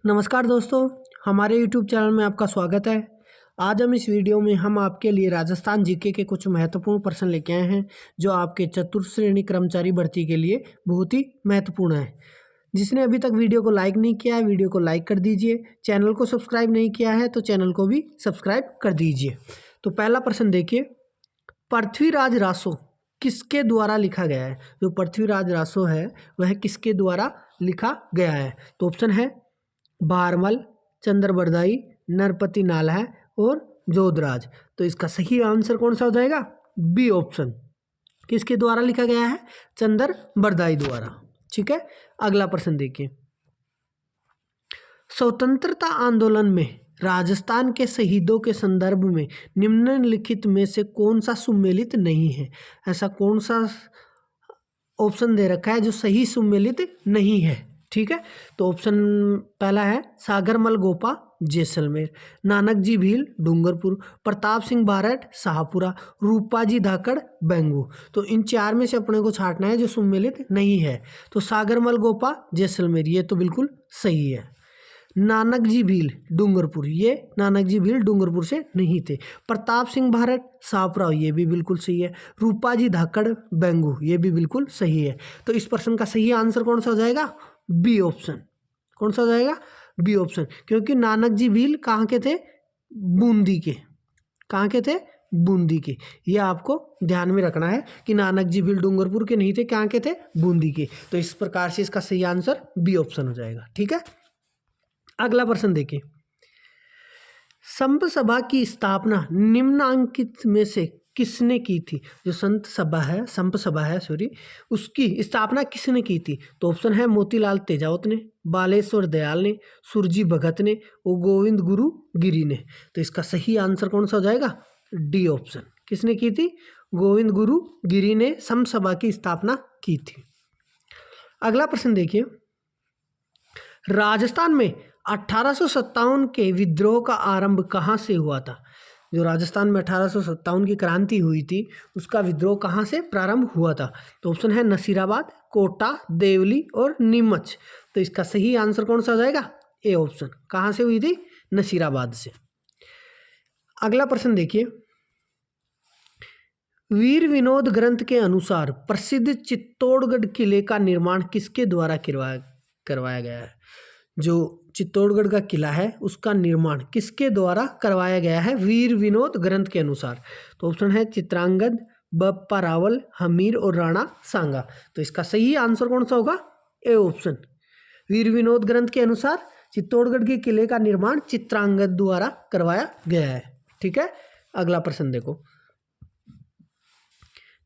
नमस्कार दोस्तों, हमारे YouTube चैनल में आपका स्वागत है। आज हम इस वीडियो में हम आपके लिए राजस्थान जीके के कुछ महत्वपूर्ण प्रश्न लेके आए हैं जो आपके चतुर्थ श्रेणी कर्मचारी भर्ती के लिए बहुत ही महत्वपूर्ण है। जिसने अभी तक वीडियो को लाइक नहीं किया है, वीडियो को लाइक कर दीजिए। चैनल को सब्सक्राइब नहीं किया है तो चैनल को भी सब्सक्राइब कर दीजिए। तो पहला प्रश्न देखिए, पृथ्वीराज रासो किसके द्वारा लिखा गया है? जो पृथ्वीराज रासो है वह किसके द्वारा लिखा गया है? तो ऑप्शन है भारमल, चंद्रबरदाई, नरपति नालाह और जोधराज। तो इसका सही आंसर कौन सा हो जाएगा? B option. किसके द्वारा लिखा गया है? चंद्रबरदाई द्वारा। ठीक है, अगला प्रश्न देखिए, स्वतंत्रता आंदोलन में राजस्थान के शहीदों के संदर्भ में निम्नलिखित में से कौन सा सुमेलित नहीं है? ऐसा कौन सा ऑप्शन दे रखा है जो सही सुमेलित नहीं है? ठीक है, तो ऑप्शन पहला है सागरमल गोपा जैसलमेर, नानक जी भील डूंगरपुर, प्रताप सिंह बारठ शाहपुरा, रूपा जी धाकड़ बेंगू। तो इन चार में से अपने को छांटना है जो सुमेलित नहीं है। तो सागरमल गोपा जैसलमेर ये तो बिल्कुल सही है। नानक जी भील डूंगरपुर, ये नानक जी भील डूंगरपुर से नहीं थे। प्रताप सिंह बारठ शाहपुरा ये भी बिल्कुल सही है। रूपा जी धाकड़ बेंगू ये भी बिल्कुल सही है। तो इस प्रश्न का सही आंसर कौन सा हो जाएगा? B option. कौन सा हो जाएगा? बी ऑप्शन, क्योंकि नानक जी भील कहाँ के थे? बूंदी के। कहाँ के थे? बूंदी के। ये आपको ध्यान में रखना है कि नानक जी भील डूंगरपुर के नहीं थे, कहाँ के थे? बूंदी के। तो इस प्रकार से इसका सही आंसर बी ऑप्शन हो जाएगा। ठीक है, अगला प्रश्न देखिए, संत सभा की स्थापना निम्नांकित में से किसने की थी? जो संत सभा है, संत सभा है सॉरी, उसकी स्थापना किसने की थी? तो ऑप्शन है मोतीलाल तेजावत ने, बालेश्वर दयाल ने, सुरजी भगत ने और गोविंद गुरु गिरी ने। तो इसका सही आंसर कौन सा हो जाएगा? D option. किसने की थी? गोविंद गुरु गिरी ने संत सभा की स्थापना की थी। अगला प्रश्न देखिए, राजस्थान में 1857 के विद्रोह का आरंभ कहाँ से हुआ था? जो राजस्थान में 1857 की क्रांति हुई थी उसका विद्रोह कहाँ से प्रारंभ हुआ था? तो ऑप्शन है नसीराबाद, कोटा, देवली और नीमच। तो इसका सही आंसर कौन सा हो जाएगा? A option. कहाँ से हुई थी? नसीराबाद से। अगला प्रश्न देखिए, वीर विनोद ग्रंथ के अनुसार प्रसिद्ध चित्तौड़गढ़ किले का निर्माण किसके द्वारा करवाया गया है? जो चित्तौड़गढ़ का किला है उसका निर्माण किसके द्वारा करवाया गया है वीर विनोद ग्रंथ के अनुसार? तो ऑप्शन है चित्रांगद, बप्पा रावल, हमीर और राणा सांगा। तो इसका सही आंसर कौन सा होगा? A option. वीर विनोद ग्रंथ के अनुसार चित्तौड़गढ़ के किले का निर्माण चित्रांगद द्वारा करवाया गया है। ठीक है, अगला प्रश्न देखो,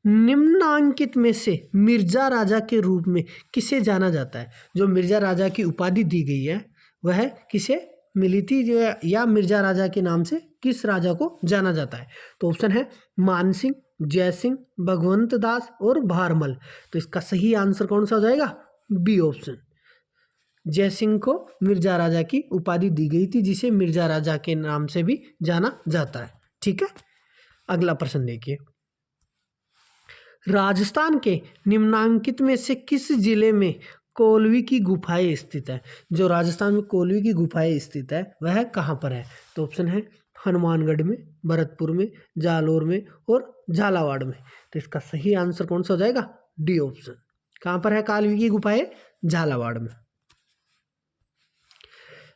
निम्नांकित में से मिर्जा राजा के रूप में किसे जाना जाता है? जो मिर्जा राजा की उपाधि दी गई है वह किसे मिली थी, जो या मिर्जा राजा के नाम से किस राजा को जाना जाता है? तो ऑप्शन है मान सिंह, जय सिंह, भगवंत दास और भारमल। तो इसका सही आंसर कौन सा हो जाएगा? B option. जय सिंह को मिर्जा राजा की उपाधि दी गई थी जिसे मिर्जा राजा के नाम से भी जाना जाता है। ठीक है, अगला प्रश्न देखिए, राजस्थान के निम्नांकित में से किस जिले में कोलवी की गुफाएं स्थित है? जो राजस्थान में कोलवी की गुफाएं स्थित है वह कहाँ पर है? तो ऑप्शन है हनुमानगढ़ में, भरतपुर में, जालोर में और झालावाड़ में। तो इसका सही आंसर कौन सा हो जाएगा? D option. कहाँ पर है कोलवी की गुफाएं? झालावाड़ में।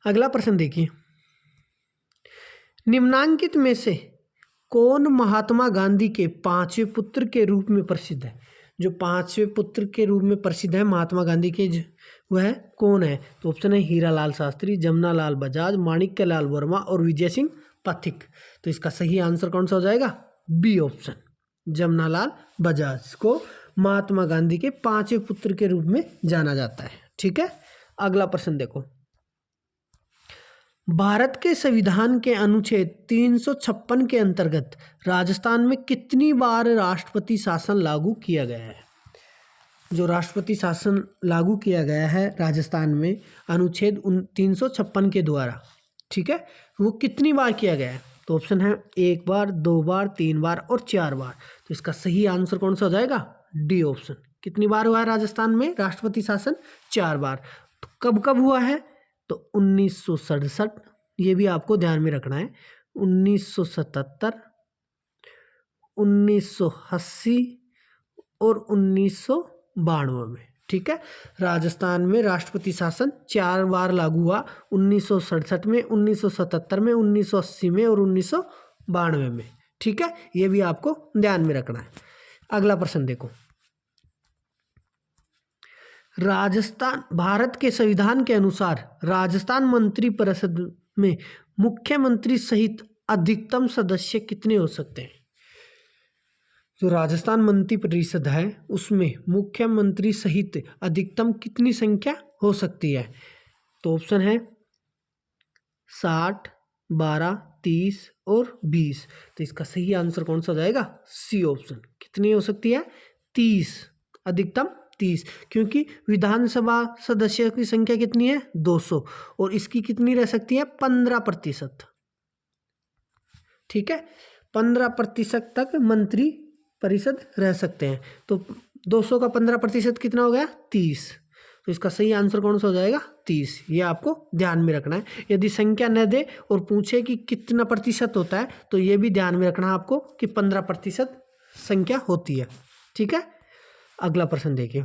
अगला प्रश्न देखिए, निम्नांकित में से कौन महात्मा गांधी के पांचवें पुत्र के रूप में प्रसिद्ध है? जो पांचवें पुत्र के रूप में प्रसिद्ध है महात्मा गांधी के, वह कौन है? तो ऑप्शन है हीरालाल शास्त्री, जमनालाल बजाज, माणिक्यलाल वर्मा और विजय सिंह पथिक। तो इसका सही आंसर कौन सा हो जाएगा? B option. जमनालाल बजाज को महात्मा गांधी के पांचवें पुत्र के रूप में जाना जाता है। ठीक है, अगला प्रश्न देखो, भारत के संविधान के अनुच्छेद 356 के अंतर्गत राजस्थान में कितनी बार राष्ट्रपति शासन लागू किया गया है? जो राष्ट्रपति शासन लागू किया गया है राजस्थान में अनुच्छेद 356 के द्वारा, ठीक है, वो कितनी बार किया गया है? तो ऑप्शन है 1 बार, 2 बार, 3 बार और 4 बार। तो इसका सही आंसर कौन सा हो जाएगा? D option. कितनी बार हुआ है राजस्थान में राष्ट्रपति शासन? 4 बार। तो कब कब हुआ है? तो 1967, ये भी आपको ध्यान में रखना है, 1977, 1980 और 1992 में। ठीक है, राजस्थान में राष्ट्रपति शासन 4 बार लागू हुआ, 1967 में, 1977 में, 1980 में और 1992 में। ठीक है, ये भी आपको ध्यान में रखना है। अगला प्रश्न देखो, राजस्थान, भारत के संविधान के अनुसार राजस्थान मंत्री परिषद में मुख्यमंत्री सहित अधिकतम सदस्य कितने हो सकते हैं? जो राजस्थान मंत्री परिषद है उसमें मुख्यमंत्री सहित अधिकतम कितनी संख्या हो सकती है? तो ऑप्शन है 60, 12, 30 और 20। तो इसका सही आंसर कौन सा हो जाएगा? C option. कितनी हो सकती है? 30, अधिकतम 30, क्योंकि विधानसभा सदस्य की संख्या कितनी है? 200, और इसकी कितनी रह सकती है? 15%। ठीक है, 15% तक मंत्री परिषद रह सकते हैं। तो 200 का 15% कितना हो गया? 30। तो इसका सही आंसर कौन सा हो जाएगा? 30। ये आपको ध्यान में रखना है। यदि संख्या न दे और पूछे कि कितना प्रतिशत होता है तो ये भी ध्यान में रखना है आपको कि 15% संख्या होती है। ठीक है, अगला प्रश्न देखिए,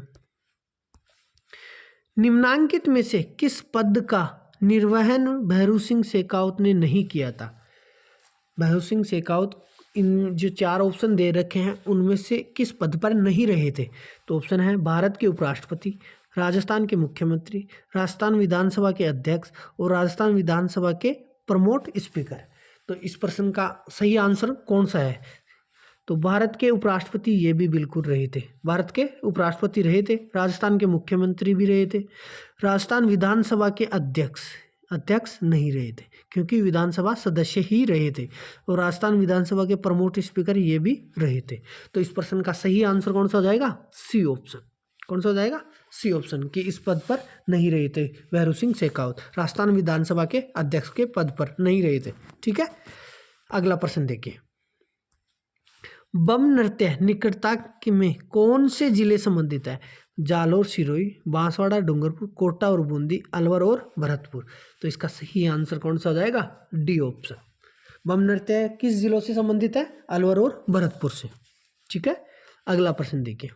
निम्नांकित में से किस पद का निर्वहन भैरू सिंह शेखावत ने नहीं किया था? भैरू सिंह शेखावत इन जो 4 ऑप्शन दे रखे हैं उनमें से किस पद पर नहीं रहे थे? तो ऑप्शन है भारत के उपराष्ट्रपति, राजस्थान के मुख्यमंत्री, राजस्थान विधानसभा के अध्यक्ष और राजस्थान विधानसभा के प्रमोट स्पीकर। तो इस प्रश्न का सही आंसर कौन सा है? तो भारत के उपराष्ट्रपति ये भी बिल्कुल रहे थे, भारत के उपराष्ट्रपति रहे थे, राजस्थान के मुख्यमंत्री भी रहे थे, राजस्थान विधानसभा के अध्यक्ष नहीं रहे थे क्योंकि विधानसभा सदस्य ही रहे थे, और राजस्थान विधानसभा के प्रमोट स्पीकर ये भी रहे थे। तो इस प्रश्न का सही आंसर कौन सा हो जाएगा? C option. कौन सा हो जाएगा? सी ऑप्शन, कि इस पद पर नहीं रहे थे भैरू सिंह शेखावत, राजस्थान विधानसभा के अध्यक्ष के पद पर नहीं रहे थे। ठीक है, अगला प्रश्न देखिए, बम नृत्य निकटता में कौन से जिले संबंधित है? जालोर, सिरोही, बांसवाड़ा, डूंगरपुर, कोटा और बूंदी, अलवर और भरतपुर। तो इसका सही आंसर कौन सा हो जाएगा? D option. बम नृत्य किस जिलों से संबंधित है? अलवर और भरतपुर से। ठीक है, अगला प्रश्न देखिए,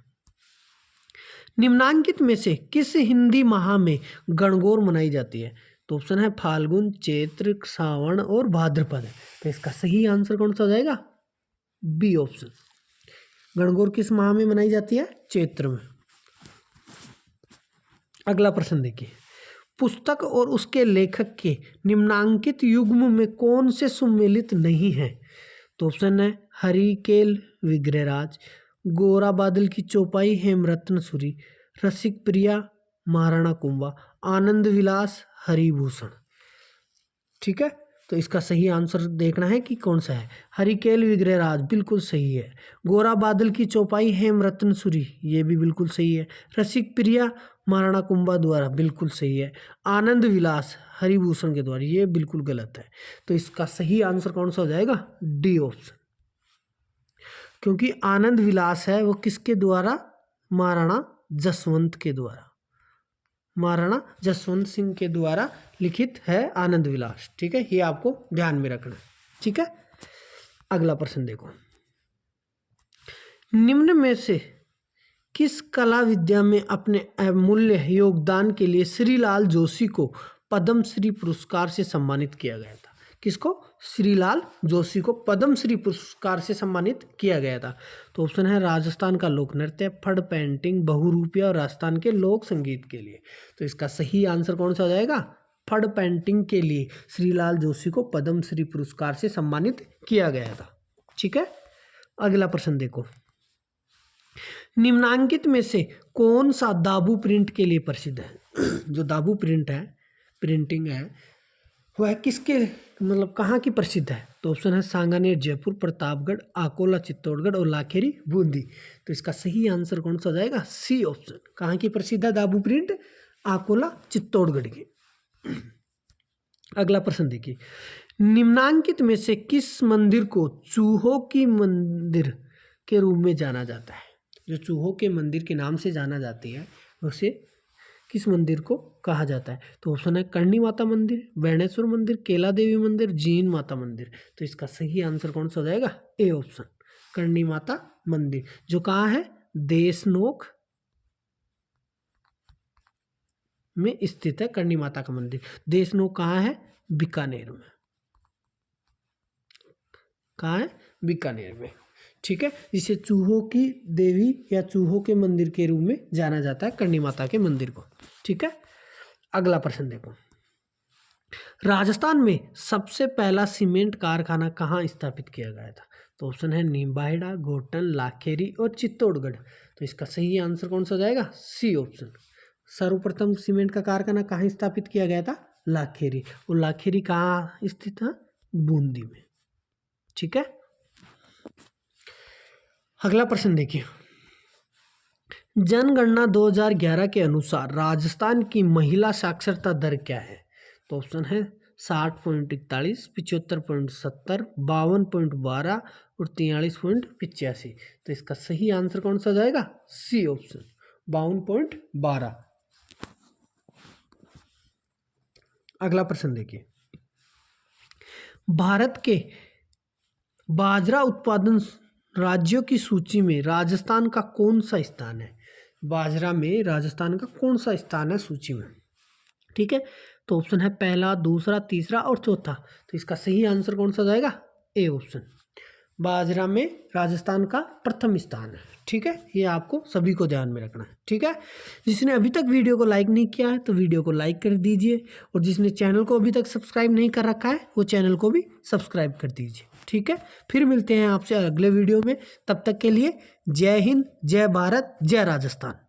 निम्नांकित में से किस हिंदी माह में गणगौर मनाई जाती है? तो ऑप्शन है फाल्गुन, चैत्र, सावन और भाद्रपद। तो इसका सही आंसर कौन सा हो जाएगा? B option. गणगौर किस माह में मनाई जाती है? चैत्र में। अगला प्रश्न देखिए, पुस्तक और उसके लेखक के निम्नांकित युग्म में कौन से सुमेलित नहीं है? तो ऑप्शन है हरिकेल विग्रहराज, गोरा बादल की चौपाई हेमरत्न सूरी, रसिक प्रिया महाराणा कुंभा, आनंद विलास हरिभूषण। ठीक है, तो इसका सही आंसर देखना है कि कौन सा है। हरिकेल विग्रहराज बिल्कुल सही है, गोरा बादल की चौपाई हेमरत्न सूरी ये भी बिल्कुल सही है, रसिक प्रिया महाराणा कुंभा द्वारा बिल्कुल सही है, आनंद विलास हरिभूषण के द्वारा ये बिल्कुल गलत है। तो इसका सही आंसर कौन सा हो जाएगा? डी ऑप्शन, क्योंकि आनंद विलास है वो किसके द्वारा? महाराणा जसवंत के द्वारा, महाराणा जसवंत सिंह के द्वारा लिखित है आनंद विलास। ठीक है, ये आपको ध्यान में रखना है। ठीक है, अगला प्रश्न देखो, निम्न में से किस कला विद्या में अपने अमूल्य योगदान के लिए श्रीलाल जोशी को पद्मश्री पुरस्कार से सम्मानित किया गया था? किसको? श्रीलाल जोशी को पद्मश्री पुरस्कार से सम्मानित किया गया था। तो ऑप्शन है राजस्थान का लोक नृत्य, फड़ पेंटिंग, बहुरूपिया और राजस्थान के लोक संगीत के लिए। तो इसका सही आंसर कौन सा हो जाएगा? फड़ पेंटिंग के लिए श्रीलाल जोशी को पद्मश्री पुरस्कार से सम्मानित किया गया था। ठीक है, अगला प्रश्न देखो, निम्नांकित में से कौन सा दाबू प्रिंट के लिए प्रसिद्ध है? जो दाबू प्रिंट है, प्रिंटिंग है, वह किसके मतलब कहाँ की प्रसिद्ध है? तो ऑप्शन है सांगानेर जयपुर, प्रतापगढ़, आकोला चित्तौड़गढ़ और लाखेरी बूंदी। तो इसका सही आंसर कौन सा हो जाएगा? C option. कहाँ की प्रसिद्ध है दाबू प्रिंट? आकोला चित्तौड़गढ़ की। अगला प्रश्न देखिए, निम्नांकित में से किस मंदिर को चूहों की मंदिर के रूप में जाना जाता है? जो चूहों के मंदिर के नाम से जाना जाती है उसे किस मंदिर को कहा जाता है? तो ऑप्शन है करणी माता मंदिर, बेणेश्वर मंदिर, केला देवी मंदिर, जीन माता मंदिर। तो इसका सही आंसर कौन सा हो जाएगा? ए ऑप्शन, करणी माता मंदिर, जो कहाँ है? देशनोक में स्थित है करणी माता का मंदिर। देशनोक कहाँ है? बीकानेर में। कहाँ है? बीकानेर में। ठीक है, जिसे चूहों की देवी या चूहों के मंदिर के रूप में जाना जाता है, करणी माता के मंदिर को। ठीक है, अगला प्रश्न देखो। राजस्थान में सबसे पहला सीमेंट कारखाना कहाँ स्थापित किया गया था? तो ऑप्शन है नीमबाहेड़ा, घोटन, लाखेरी और चित्तौड़गढ़। तो इसका सही आंसर कौन सा हो जाएगा? C option. सर्वप्रथम सीमेंट का कारखाना कहाँ स्थापित किया गया था? लाखेरी। और लाखेरी कहाँ स्थित है? बूंदी में। ठीक है, अगला प्रश्न देखिए। जनगणना 2011 के अनुसार राजस्थान की महिला साक्षरता दर क्या है? तो ऑप्शन है 60.41, 75.70, 52.12 और 43.85। तो इसका सही आंसर कौन सा जाएगा? C option, 52.12। अगला प्रश्न देखिए। भारत के बाजरा उत्पादन राज्यों की सूची में राजस्थान का कौन सा स्थान है? बाजरा में राजस्थान का कौन सा स्थान है सूची में? ठीक है, तो ऑप्शन है पहला, दूसरा, तीसरा और चौथा। तो इसका सही आंसर कौन सा जाएगा? ए ऑप्शन, बाजरा में राजस्थान का प्रथम स्थान है। ठीक है, ये आपको सभी को ध्यान में रखना है। ठीक है, जिसने अभी तक वीडियो को लाइक नहीं किया है तो वीडियो को लाइक कर दीजिए, और जिसने चैनल को अभी तक सब्सक्राइब नहीं कर रखा है वो चैनल को भी सब्सक्राइब कर दीजिए। ठीक है, फिर मिलते हैं आपसे अगले वीडियो में। तब तक के लिए जय हिंद, जय भारत, जय राजस्थान।